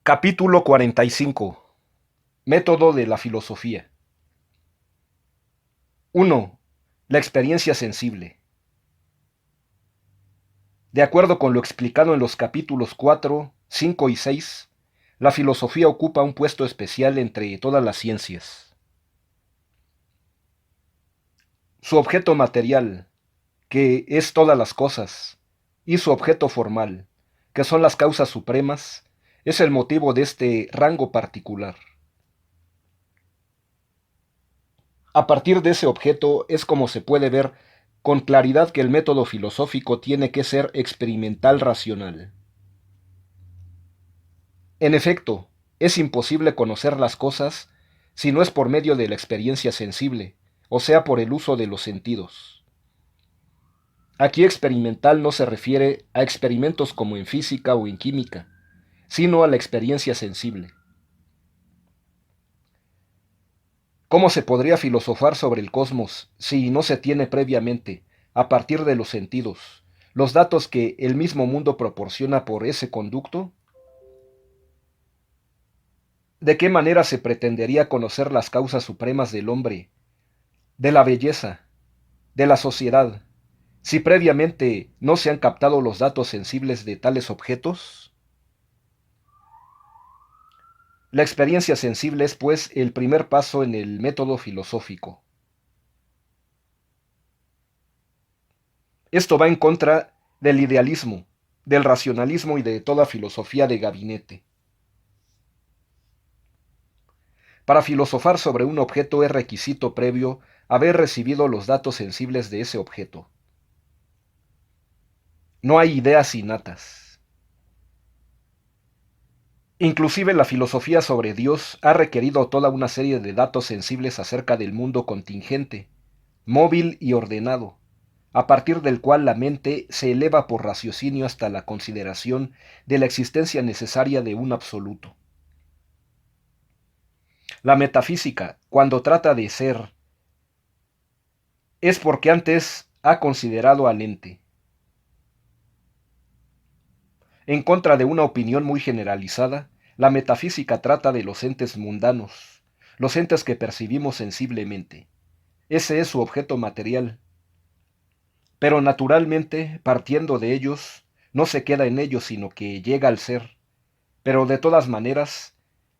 Capítulo 45. Método de la filosofía. 1. La experiencia sensible. De acuerdo con lo explicado en los capítulos 4, 5 y 6, la filosofía ocupa un puesto especial entre todas las ciencias. Su objeto material, que es todas las cosas, y su objeto formal, que son las causas supremas, es el motivo de este rango particular. A partir de ese objeto es como se puede ver con claridad que el método filosófico tiene que ser experimental racional. En efecto, es imposible conocer las cosas si no es por medio de la experiencia sensible, o sea, por el uso de los sentidos. Aquí experimental no se refiere a experimentos como en física o en química, sino a la experiencia sensible. ¿Cómo se podría filosofar sobre el cosmos si no se tiene previamente, a partir de los sentidos, los datos que el mismo mundo proporciona por ese conducto? ¿De qué manera se pretendería conocer las causas supremas del hombre, de la belleza, de la sociedad, si previamente no se han captado los datos sensibles de tales objetos? La experiencia sensible es, pues, el primer paso en el método filosófico. Esto va en contra del idealismo, del racionalismo y de toda filosofía de gabinete. Para filosofar sobre un objeto es requisito previo haber recibido los datos sensibles de ese objeto. No hay ideas innatas. Inclusive la filosofía sobre Dios ha requerido toda una serie de datos sensibles acerca del mundo contingente, móvil y ordenado, a partir del cual la mente se eleva por raciocinio hasta la consideración de la existencia necesaria de un absoluto. La metafísica, cuando trata de ser, es porque antes ha considerado al ente. En contra de una opinión muy generalizada, la metafísica trata de los entes mundanos, los entes que percibimos sensiblemente. Ese es su objeto material. Pero naturalmente, partiendo de ellos, no se queda en ellos, sino que llega al ser. Pero de todas maneras,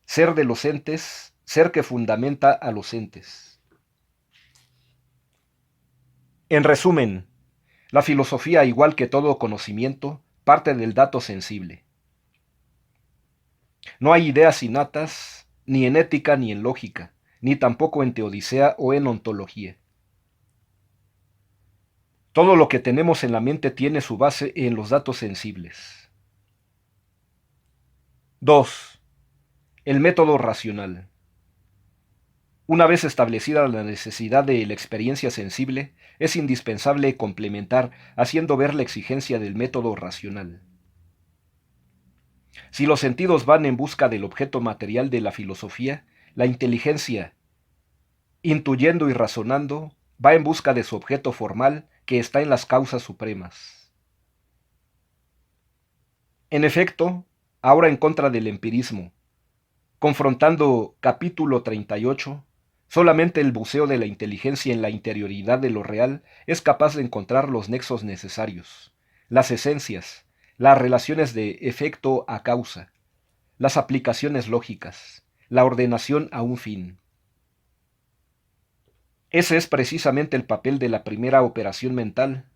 ser de los entes, ser que fundamenta a los entes. En resumen, la filosofía, igual que todo conocimiento, parte del dato sensible. No hay ideas innatas, ni en ética ni en lógica, ni tampoco en teodicea o en ontología. Todo lo que tenemos en la mente tiene su base en los datos sensibles. 2. El método racional. Una vez establecida la necesidad de la experiencia sensible, es indispensable complementar haciendo ver la exigencia del método racional. Si los sentidos van en busca del objeto material de la filosofía, la inteligencia, intuyendo y razonando, va en busca de su objeto formal que está en las causas supremas. En efecto, ahora en contra del empirismo, confrontando capítulo 38, solamente el buceo de la inteligencia en la interioridad de lo real es capaz de encontrar los nexos necesarios, las esencias, las relaciones de efecto a causa, las aplicaciones lógicas, la ordenación a un fin. Ese es precisamente el papel de la primera operación mental.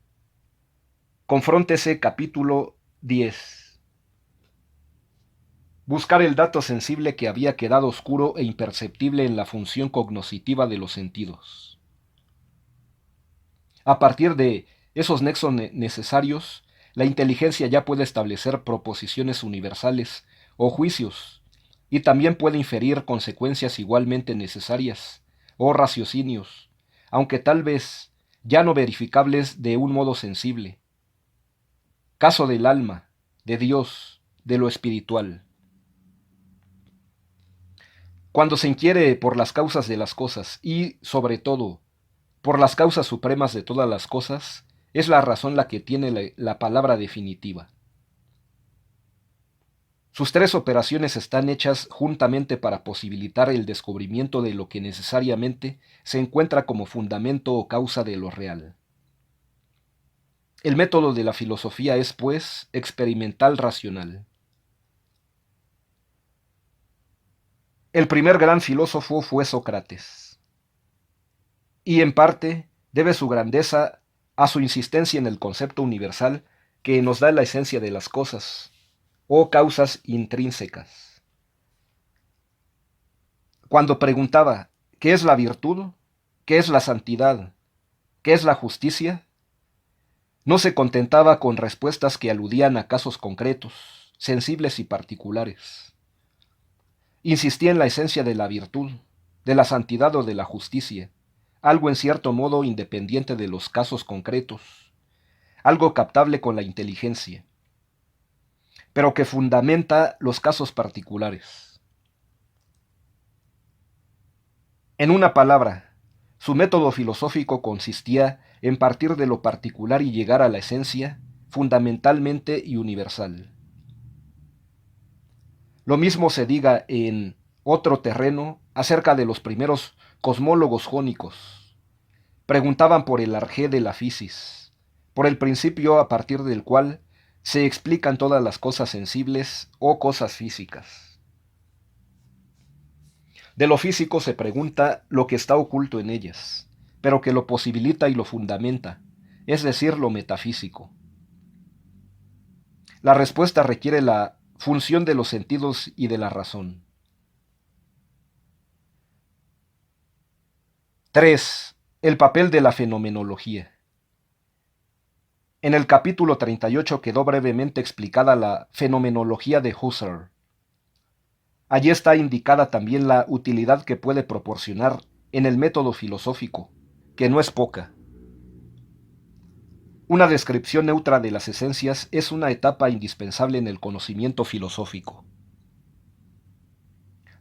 Confróntese capítulo 10. Buscar el dato sensible que había quedado oscuro e imperceptible en la función cognoscitiva de los sentidos. A partir de esos nexos necesarios, la inteligencia ya puede establecer proposiciones universales o juicios, y también puede inferir consecuencias igualmente necesarias, o raciocinios, aunque tal vez ya no verificables de un modo sensible. Caso del alma, de Dios, de lo espiritual. Cuando se inquiere por las causas de las cosas y, sobre todo, por las causas supremas de todas las cosas, es la razón la que tiene la palabra definitiva. Sus tres operaciones están hechas juntamente para posibilitar el descubrimiento de lo que necesariamente se encuentra como fundamento o causa de lo real. El método de la filosofía es, pues, experimental racional. El primer gran filósofo fue Sócrates, y en parte debe su grandeza a su insistencia en el concepto universal que nos da la esencia de las cosas, o causas intrínsecas. Cuando preguntaba, ¿qué es la virtud? ¿Qué es la santidad? ¿Qué es la justicia? No se contentaba con respuestas que aludían a casos concretos, sensibles y particulares. Insistía en la esencia de la virtud, de la santidad o de la justicia, algo en cierto modo independiente de los casos concretos, algo captable con la inteligencia, pero que fundamenta los casos particulares. En una palabra, su método filosófico consistía en partir de lo particular y llegar a la esencia, fundamentalmente y universal. Lo mismo se diga en Otro terreno acerca de los primeros cosmólogos jónicos. Preguntaban por el arjé de la fisis, por el principio a partir del cual se explican todas las cosas sensibles o cosas físicas. De lo físico se pregunta lo que está oculto en ellas, pero que lo posibilita y lo fundamenta, es decir, lo metafísico. La respuesta requiere la función de los sentidos y de la razón. 3. El papel de la fenomenología. En el capítulo 38 quedó brevemente explicada la fenomenología de Husserl. Allí está indicada también la utilidad que puede proporcionar en el método filosófico, que no es poca. Una descripción neutra de las esencias es una etapa indispensable en el conocimiento filosófico.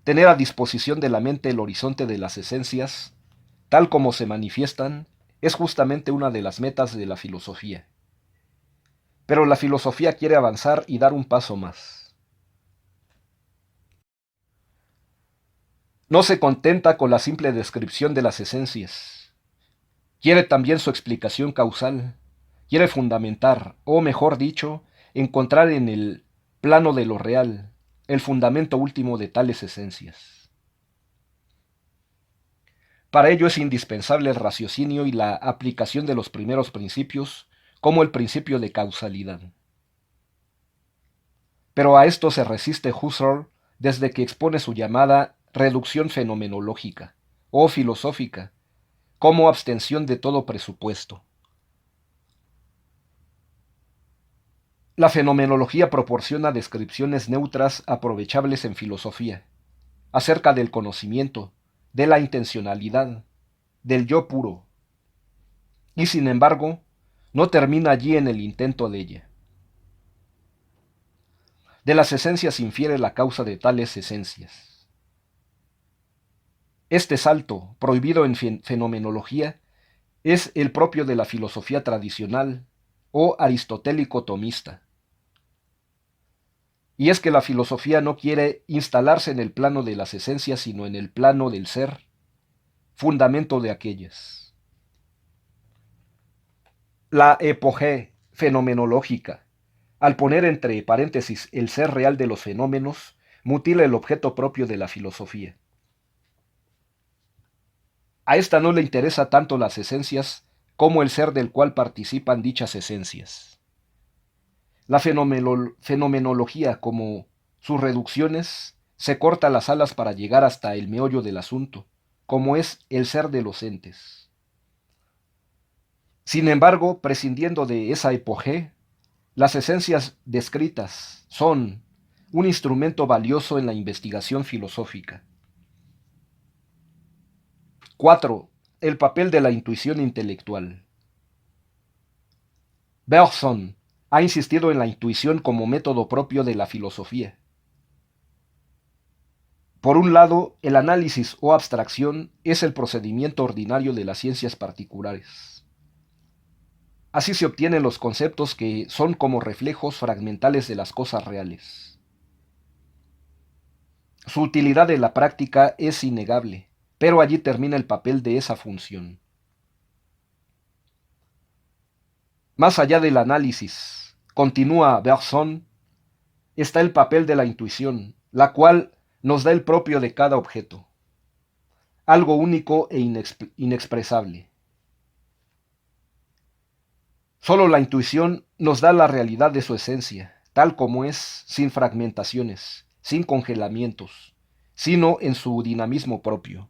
Tener a disposición de la mente el horizonte de las esencias, tal como se manifiestan, es justamente una de las metas de la filosofía. Pero la filosofía quiere avanzar y dar un paso más. No se contenta con la simple descripción de las esencias. Quiere también su explicación causal. Quiere fundamentar, o mejor dicho, encontrar en el plano de lo real el fundamento último de tales esencias. Para ello es indispensable el raciocinio y la aplicación de los primeros principios, como el principio de causalidad. Pero a esto se resiste Husserl desde que expone su llamada reducción fenomenológica, o filosófica, como abstención de todo presupuesto. La fenomenología proporciona descripciones neutras aprovechables en filosofía, acerca del conocimiento, de la intencionalidad, del yo puro, y sin embargo, no termina allí en el intento de ella. De las esencias infiere la causa de tales esencias. Este salto, prohibido en fenomenología, es el propio de la filosofía tradicional o aristotélico-tomista. Y es que la filosofía no quiere instalarse en el plano de las esencias, sino en el plano del ser, fundamento de aquellas. La epogé fenomenológica, al poner entre paréntesis el ser real de los fenómenos, mutila el objeto propio de la filosofía. A esta no le interesa tanto las esencias como el ser del cual participan dichas esencias. La fenomenología, como sus reducciones, se corta las alas para llegar hasta el meollo del asunto, como es el ser de los entes. Sin embargo, prescindiendo de esa epogé, las esencias descritas son un instrumento valioso en la investigación filosófica. 4. El papel de la intuición intelectual. Bergson ha insistido en la intuición como método propio de la filosofía. Por un lado, el análisis o abstracción es el procedimiento ordinario de las ciencias particulares. Así se obtienen los conceptos que son como reflejos fragmentales de las cosas reales. Su utilidad en la práctica es innegable, pero allí termina el papel de esa función. Más allá del análisis, continúa Bergson, está el papel de la intuición, la cual nos da el propio de cada objeto, algo único e inexpresable. Solo la intuición nos da la realidad de su esencia, tal como es, sin fragmentaciones, sin congelamientos, sino en su dinamismo propio.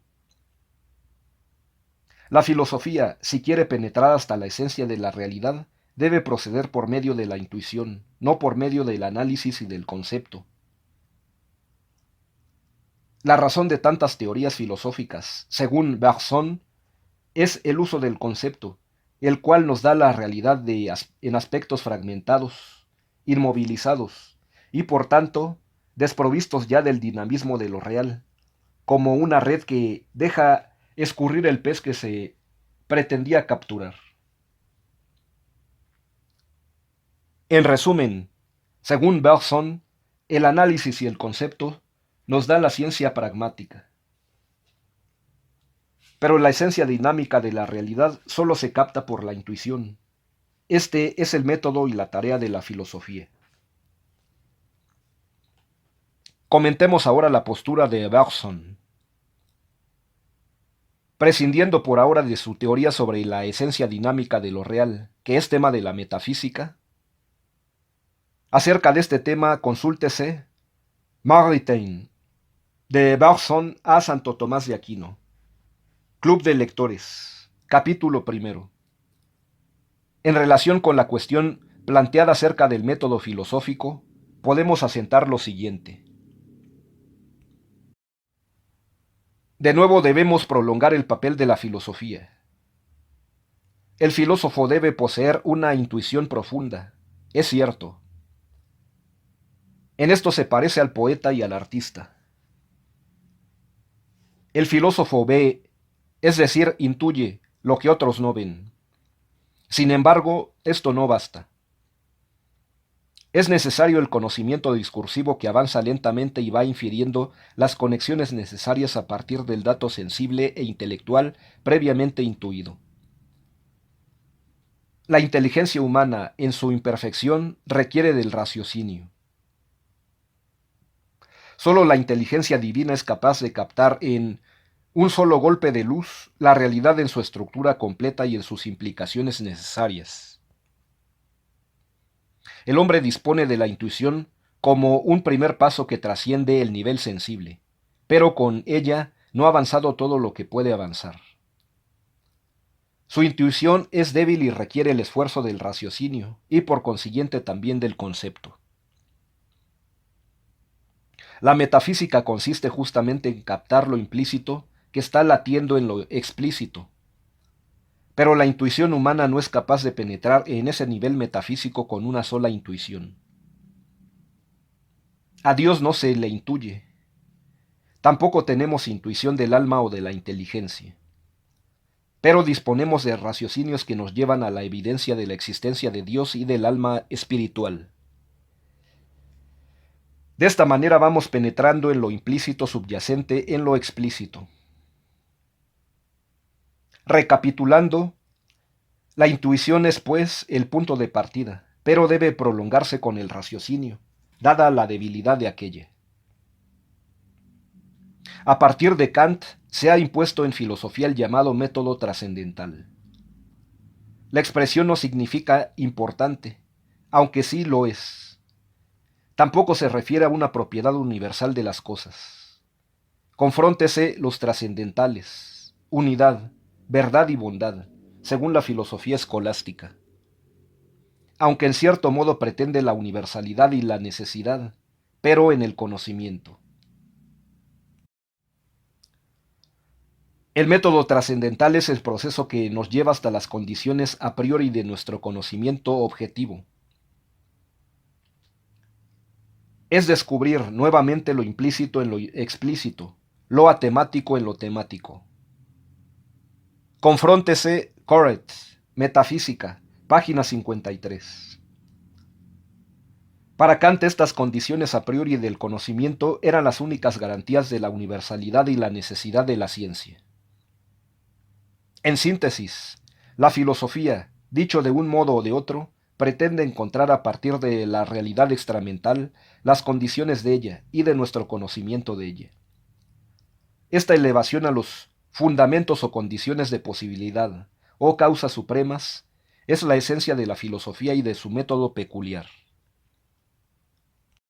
La filosofía, si quiere penetrar hasta la esencia de la realidad, debe proceder por medio de la intuición, no por medio del análisis y del concepto. La razón de tantas teorías filosóficas, según Bergson, es el uso del concepto, el cual nos da la realidad en aspectos fragmentados, inmovilizados, y por tanto, desprovistos ya del dinamismo de lo real, como una red que deja escurrir el pez que se pretendía capturar. En resumen, según Bergson, el análisis y el concepto nos dan la ciencia pragmática. Pero la esencia dinámica de la realidad solo se capta por la intuición. Este es el método y la tarea de la filosofía. Comentemos ahora la postura de Bergson. Prescindiendo por ahora de su teoría sobre la esencia dinámica de lo real, que es tema de la metafísica, acerca de este tema consúltese Maritain, de Bergson a Santo Tomás de Aquino. Club de Lectores, capítulo 1. En relación con la cuestión planteada acerca del método filosófico, podemos asentar lo siguiente. De nuevo debemos prolongar el papel de la filosofía. El filósofo debe poseer una intuición profunda, es cierto. En esto se parece al poeta y al artista. El filósofo ve, es decir, intuye lo que otros no ven. Sin embargo, esto no basta. Es necesario el conocimiento discursivo que avanza lentamente y va infiriendo las conexiones necesarias a partir del dato sensible e intelectual previamente intuido. La inteligencia humana, en su imperfección, requiere del raciocinio. Solo la inteligencia divina es capaz de captar en un solo golpe de luz la realidad en su estructura completa y en sus implicaciones necesarias. El hombre dispone de la intuición como un primer paso que trasciende el nivel sensible, pero con ella no ha avanzado todo lo que puede avanzar. Su intuición es débil y requiere el esfuerzo del raciocinio y por consiguiente también del concepto. La metafísica consiste justamente en captar lo implícito que está latiendo en lo explícito. Pero la intuición humana no es capaz de penetrar en ese nivel metafísico con una sola intuición. A Dios no se le intuye. Tampoco tenemos intuición del alma o de la inteligencia. Pero disponemos de raciocinios que nos llevan a la evidencia de la existencia de Dios y del alma espiritual. De esta manera vamos penetrando en lo implícito subyacente en lo explícito. Recapitulando, la intuición es, pues, el punto de partida, pero debe prolongarse con el raciocinio, dada la debilidad de aquella. A partir de Kant, se ha impuesto en filosofía el llamado método trascendental. La expresión no significa importante, aunque sí lo es. Tampoco se refiere a una propiedad universal de las cosas. Confróntese los trascendentales, unidad, verdad y bondad, según la filosofía escolástica. Aunque en cierto modo pretende la universalidad y la necesidad, pero en el conocimiento. El método trascendental es el proceso que nos lleva hasta las condiciones a priori de nuestro conocimiento objetivo. Es descubrir nuevamente lo implícito en lo explícito, lo atemático en lo temático. Confróntese Corret, Metafísica, página 53. Para Kant, estas condiciones a priori del conocimiento eran las únicas garantías de la universalidad y la necesidad de la ciencia. En síntesis, la filosofía, dicho de un modo o de otro, pretende encontrar a partir de la realidad extramental las condiciones de ella y de nuestro conocimiento de ella. Esta elevación a los fundamentos o condiciones de posibilidad, o causas supremas, es la esencia de la filosofía y de su método peculiar.